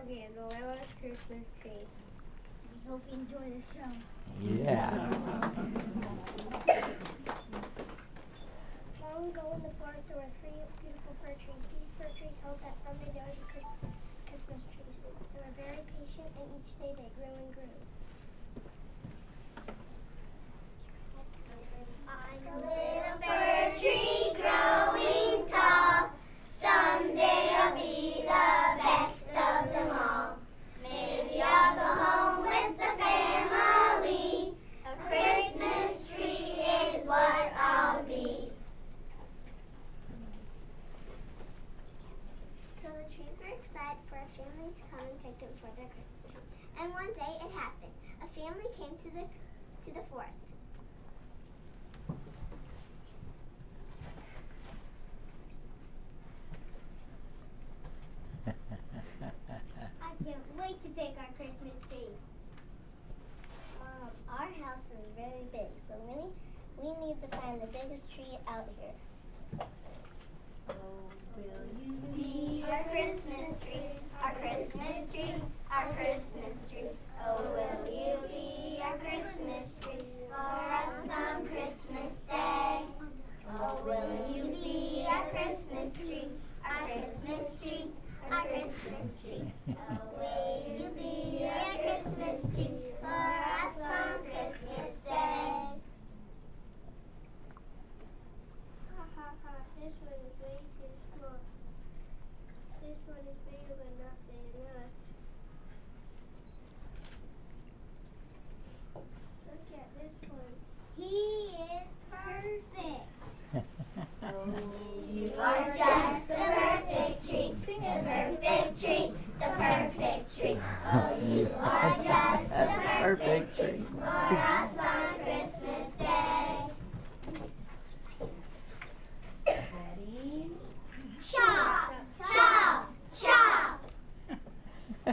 Gabriela's Christmas tree. We hope you enjoy the show. Yeah. Long ago in the forest there were 3 beautiful fir trees. These fir trees hoped that someday there would be Christmas trees. They were very patient and each day they grew and grew. I'm a little fir tree growing tall. Someday I'll be the best of them all. Maybe I'll go home with the family. A Christmas tree is what I'll be. So the trees were excited for a family to come and pick them for their Christmas tree. And one day it happened. A family came to the forest. I can't wait to pick our Christmas tree. Our house is very big, so we need to find the biggest tree out here. Oh, will you be our Christmas tree, our Christmas tree, our Christmas tree? Oh, will you be our Christmas tree for us on Christmas Day? Oh, will you be our Christmas tree, our Christmas tree, our Christmas tree? Oh, will you be our Christmas tree for us on Christmas Day? Ha ha ha, this one is way too small. This one is bigger but not big enough. Look at this one. He is perfect. You are just the perfect tree, the perfect tree, the perfect tree. Oh, you are just the perfect tree for us on Christmas Day. Ready? Chop, chop, chop. I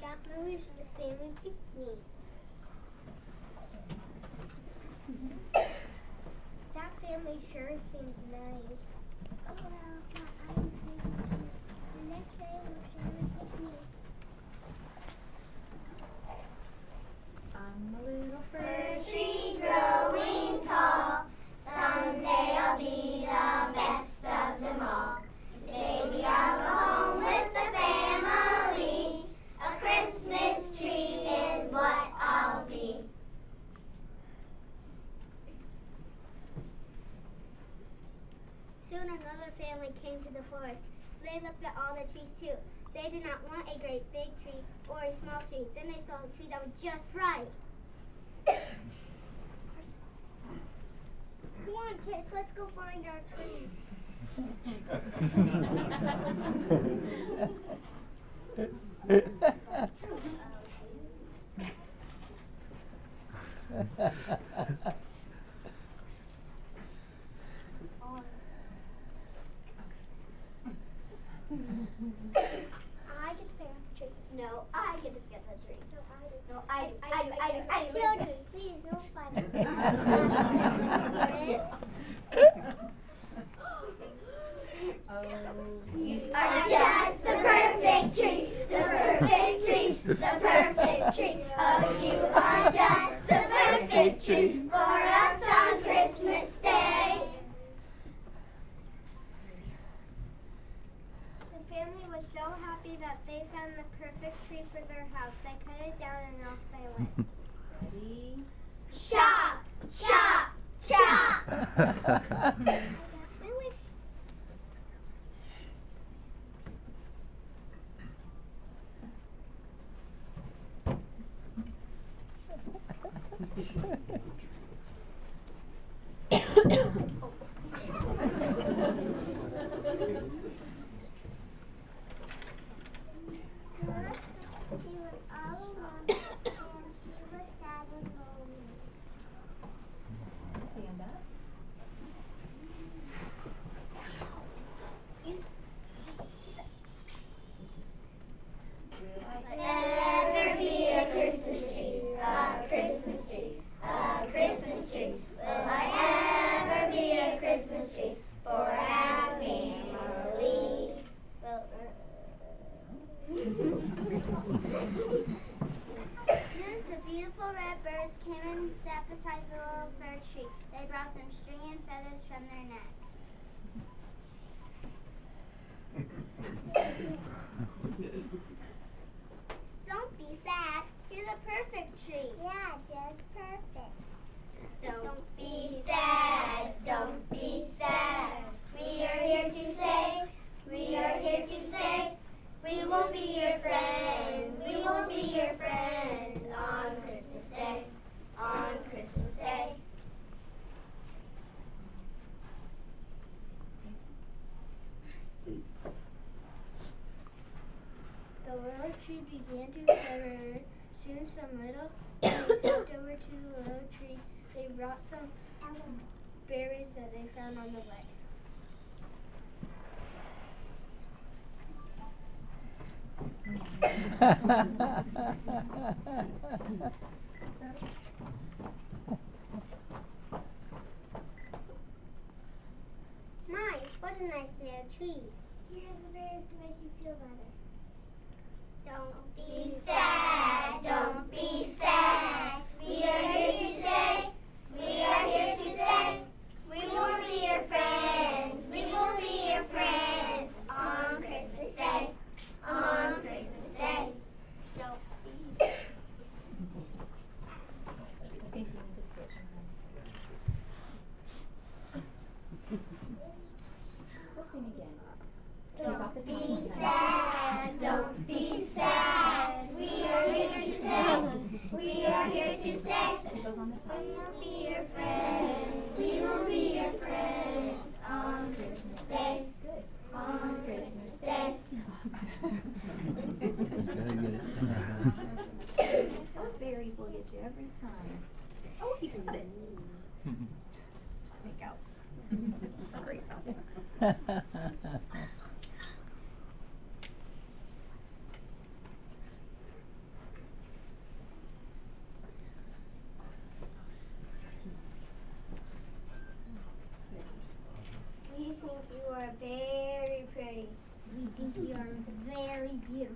got my wish for the family picnic. That family sure seems nice. Oh well, I'm crazy. The next day we're sharing a picnic. I'm a little Fir tree growing tall. Someday I'll be the best of them all. Maybe I'll go home with the family. A Christmas tree is what I'll be. Soon another family came to the forest. They looked at all the trees too. They did not want a great big tree or a small tree. Then they saw a tree that was just right. Come on, kids, let's go find our tree. I get to pick up the tree. No, I get to pick up the tree. No, I do. Children, please, no fighting. You are just the perfect tree, the perfect tree, the perfect tree. Oh, you are just the perfect tree for us on Christmas Day. The family was so happy that they found the perfect tree for their house. They cut it down and off they went. Ready? Chop, chop, chop. She was all alone and she was sad and lonely. Stand up. Ever be a Christmas tree, a Christmas tree, a Christmas tree? Will I ever be a Christmas tree for our family? Well, Soon some beautiful red birds came and sat beside the little fir tree. They brought some string and feathers from their nest. Don't be sad. You're the perfect tree. Yeah, just perfect. Don't be sad. Don't be sad. We are here to say, we are here to say, we won't be your friends. We won't be your friends on Christmas Day. On Christmas Day. The little tree began to shiver. Soon some little berries hopped over to the little tree. They brought some berries that they found on the way. My, what a nice little tree. Here's the berries to make you feel better. Don't be sad, don't be sad. We are here to say, we are here to say, we won't be your friends, we won't be your friends on Christmas Day, on Christmas Day. Don't be Sing again. Don't be sad, don't be sad. We are here to say, we are here to say, we won't be your friends, we won't be your friends on Christmas Day, on Christmas Day. Those berries will get you every time. Oh, he got it. Make out. Sorry. We think you are very pretty. We think you are very beautiful.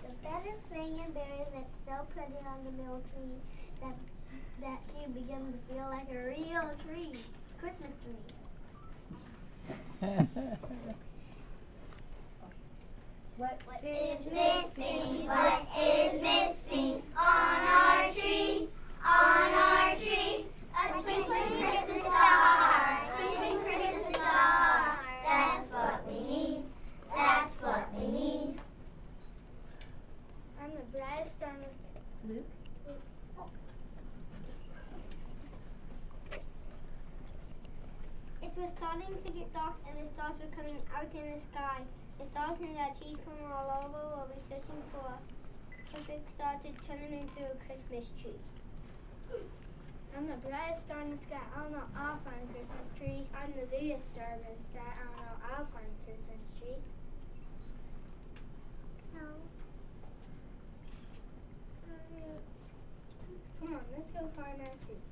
The feathers, swing and berries look so pretty on the middle tree that she began to feel like a real tree, Christmas tree. What is missing? What is missing on our tree? On our tree, a twinkling Christmas star, twinkling Christmas star. That's what we need. That's what we need. I'm the brightest star in the sky. Luke? It was starting to get dark and the stars were coming out in the sky. The stars knew that trees from all over will be searching for a perfect star to turn them into a Christmas tree. I'm the brightest star in the sky. I don't know I'll find a Christmas tree. I'm the biggest star in the sky. I don't know I'll find a Christmas tree. No. Come on, let's go find our tree.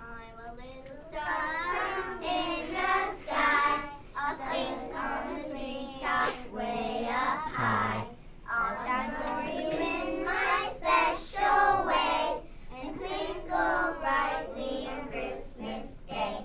I'm a little star in the sky. I'll sing on the treetop way up high. I'll shine for you in my special way and twinkle brightly on Christmas Day.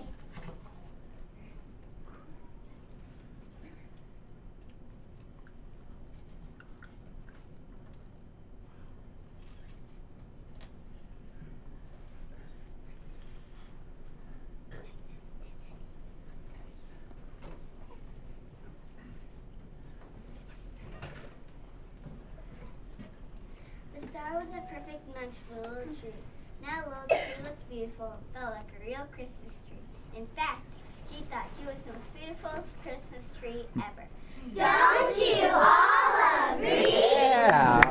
The star was a perfect match for the little tree. Now the little tree looked beautiful, felt like a real Christmas tree. In fact, she thought she was the most beautiful Christmas tree ever. Don't you all agree? Yeah.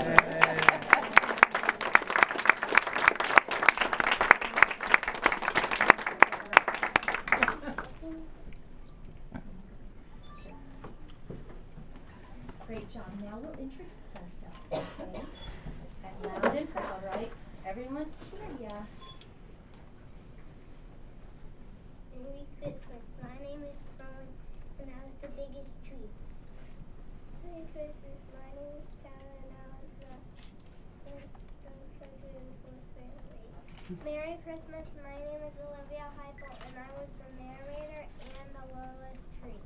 Great job. Now we'll introduce ourselves, okay? And loud and proud, right? Everyone cheer ya. Merry Christmas. My name is Colin, and I was the biggest tree. Merry Christmas. My name is Tyler, and I was the children in the fourth family. Merry Christmas. My name is Olivia Heupel, and I was the narrator and the lowest tree.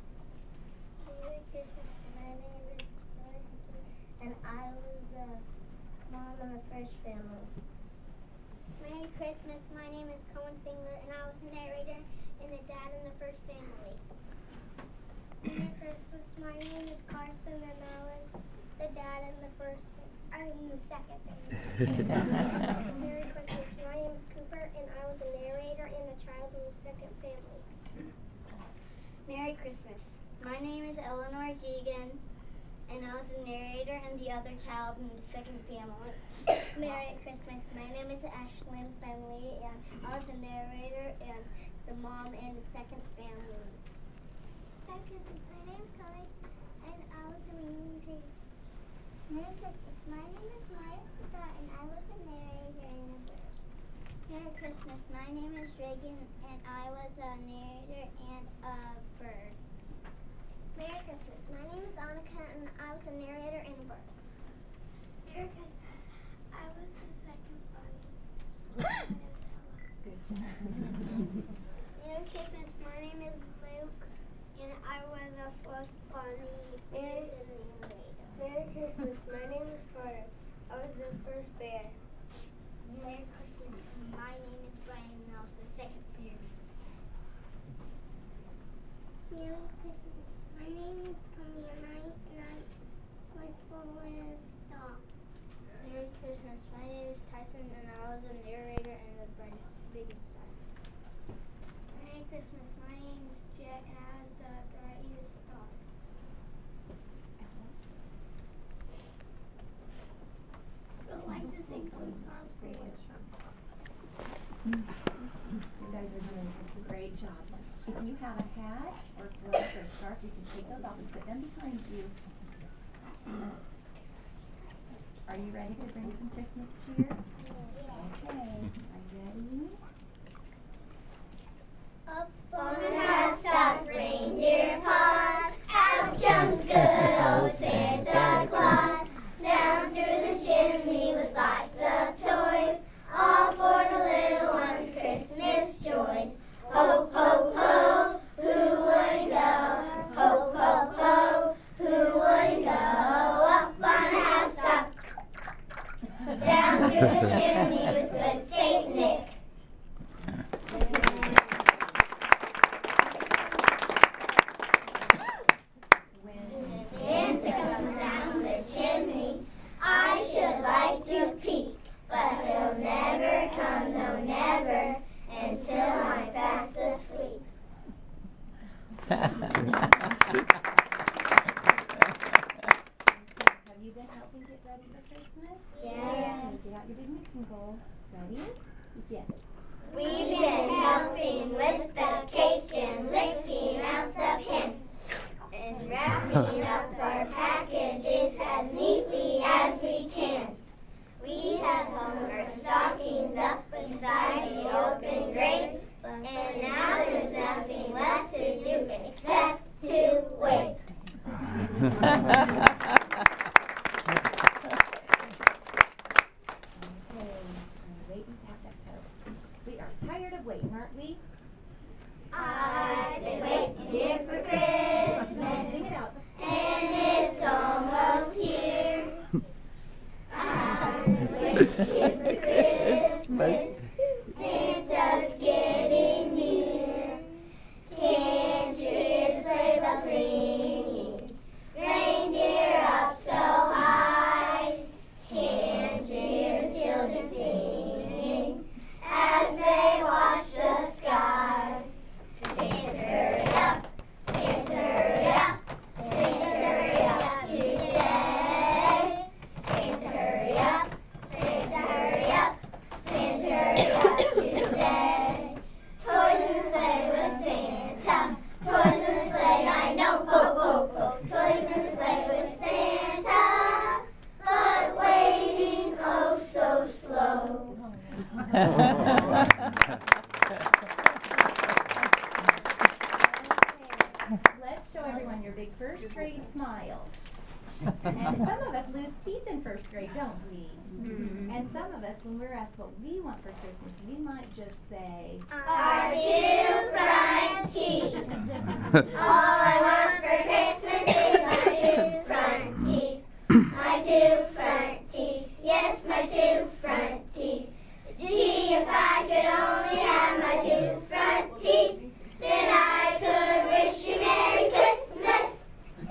Merry Christmas. My name is Dorothy, and I was the mom in the first family. Merry Christmas. My name is Cohen Fingler, and I was the narrator and the dad in the first family. Merry Christmas. My name is Carson, and I was the dad in the second family. Merry Christmas. My name is Cooper, and I was the narrator and the child in the second family. Merry Christmas. My name is Eleanor Geegan, and I was the narrator and the other child in the second family. Merry Christmas. My name is Ashlyn Fenley, and I was the narrator and the mom in the second family. Merry Christmas. My name is Kelly, and I was the mean tree. Merry Christmas. My name is Maya Scott, and I was the narrator and a bird. Merry Christmas. My name is Reagan, and I was a narrator and a bird. Merry Christmas. My name is Annika, and I was a narrator and a bird. Merry Christmas. I was the second bunny. Good job. Merry Christmas. My name is Luke, and I was the first bunny. Merry Christmas. My name is Carter. I was the first bear. Merry Christmas. My name is Brian, and I was the second bear. Merry Christmas. My name is Tony, and I was Bolin's dog. Merry Christmas. My name is Tyson, and I was a narrator and the biggest dog. Merry Christmas. My name is Jet, and I was the brightest star. So I like to sing some songs for you. You guys are doing a great job. If you have a hat or gloves or scarf, you can take those off and put them behind you. Are you ready to bring some Christmas cheer? Okay. Are you ready? Up on the housetop, reindeer paws, out jumps good old Santa Claus. Down through the chimney with lots of toys, all for the little ones' Christmas joys. Ho, ho, ho, who wouldn't go? Ho, ho, ho, who wouldn't go? Up on the housetop, down through the chimney with good Saint Nick. When Santa comes down the chimney, I should like to peek, but he'll never come, no never, until I'm fast asleep. Have you been helping get ready for Christmas? Yes. Get out your big mixing bowl. Ready? Begin. We've been helping with the cake and licking out the pins and wrapping up our packages as neatly as we can. We have hung our stockings up beside the open grates, and now there's nothing left to do except to wait. Wait and tap that toe. We are tired of waiting, aren't we? I've been waiting here for Christmas, Sing it out. and it's almost here. I've been waiting here for Christmas. Santa's getting near. Can't you hear sleigh bells ringing? Reindeer grade, first grade smiles. And some of us lose teeth in first grade, don't we? And some of us, when we're asked what we want for Christmas, we might just say, Our 2 front teeth. All I want for Christmas is my 2 front teeth. My 2 front teeth. Yes, my 2 front teeth. Gee, if I could only have my 2 front teeth, then I could wish you Merry Christmas.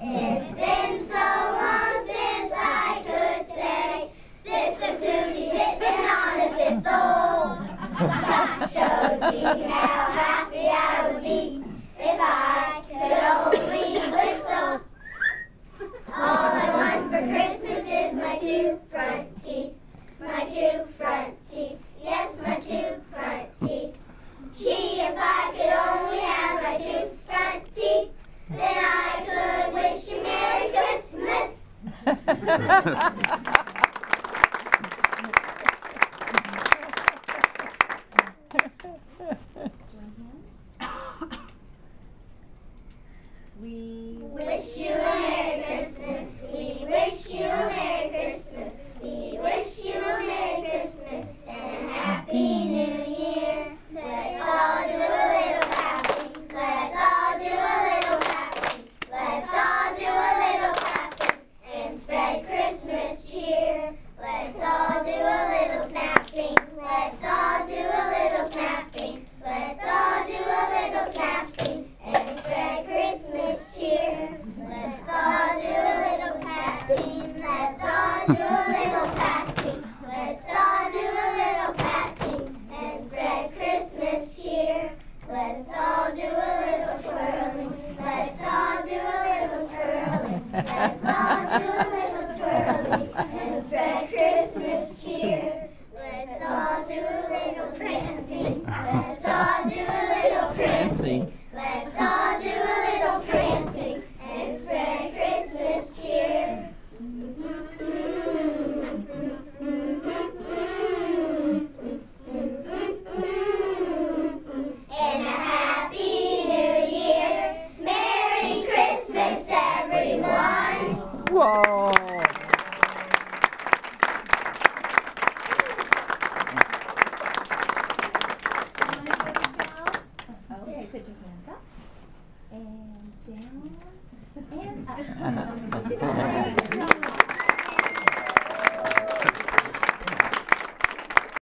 It's been so long since I could say, Sister Susie's zipping on a thistle. Gosh, oh gee, how happy I would be if I could only whistle. All I want for Christmas is my 2 front teeth. My 2 front teeth. Yes, my 2 front teeth. Gee, if I could only have my 2 front teeth, then I could wish you Merry Christmas. we Wish you a Merry Christmas. We wish you a Merry Christmas. We wish you a Merry Christmas and a Happy New Year. Let's all do a little clapping. Let's all do a little clapping. Let's all do a little clapping and spread Christmas cheer. Let's all do a little snapping. Let's all do a little snapping. Let's all do a little snapping and spread Christmas cheer. Let's all do a little patting. Let's all do a little patting. Let's all do a little patting and spread Christmas cheer. Let's all do a little twirling. Let's all do a little twirling. Let's all do a little twirling and spread Christmas cheer. Let's all do a little prancing. Let's all do a little prancing. Let's all do a little prancing and spread Christmas cheer. And a Happy New Year. Merry Christmas, everyone. Whoa! Okay, put your hands up and down and up.